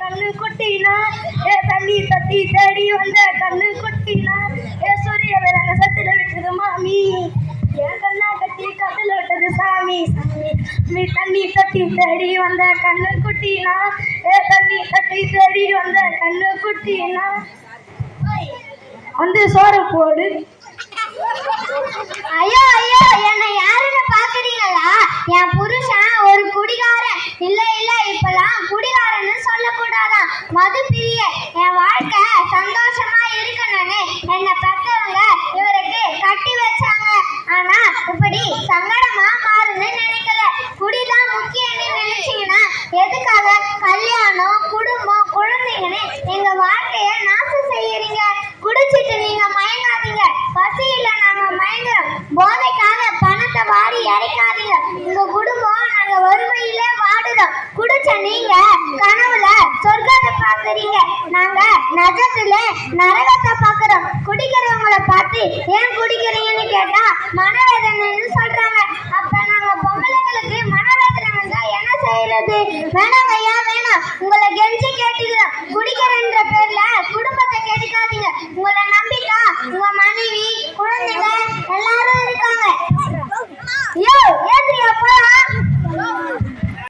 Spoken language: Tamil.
கண்ணு குட்டினா தண்ணி தட்டி தேடி வந்த கண்ணு குட்டினா சூரிய விலங்க சத்தில விட்டது மாமி என் கண்ணா கட்டி கட்டில விட்டது சாமி சாமி நீ தண்ணி தட்டி தேடி வந்த கண்ணு குட்டினா தண்ணி தட்டி தேடி வந்த கண்ணு குட்டினா வந்து சோறு போடு. ஐயோ ஐயோ, என்னை யாருன்னு பாக்குறீங்களா? என் புருஷன் ஒரு குடிகாரன். இல்ல இல்ல, இப்பெல்லாம் குடிகாரன்னு சொல்லக்கூடாதான், மது பிரிய. என் வாழ்க்கை சந்தோஷமா இருக்கணும்னு என்னை பெற்றவங்க இவருக்கு கட்டி வச்சாங்க. ஆனா இப்படி சங்கடமா மாறுன்னு நினைக்கல. குடிதான் முக்கியம்னு நினைச்சீங்கன்னா எதுக்காக கல்யாணம் குடும்பம் குழந்தைங்கன்னு எங்க வாழ்க்கைய நாசம் செய்யறீங்க? குடிச்சிட்டு நீங்க மயங்காதீங்க, பசியில நாங்க மயங்குறோம். போதைக்காக பணத்தை வாரி இறைக்காதீங்க, உங்க குடும்பம் நாங்க வறுமையில வாடுறோம். குடிச்ச நீங்க கனவுல சொர்க்கத்தை பாக்குறீங்க, நாங்க நஜத்துல நரகத்தை பாக்குறோம். குடிக்கிறவங்களை பார்த்து ஏன் குடிக்கிறீங்கன்னு கேட்டா மனவேதனைன்னு சொல்றாங்க. அப்ப நாங்க பொம்பளைங்களுக்கு மனவேதனை வந்தா என்ன செய்யறது? வேணாம் ஐயா வேணாம், உங்களை கெஞ்சி கேட்டுக்கிறோம். குடிக்கிறன்ற பேர்ல குடும்பத்தை கெடுக்காதீங்க. உங்களை நம்பிக்கா உங்க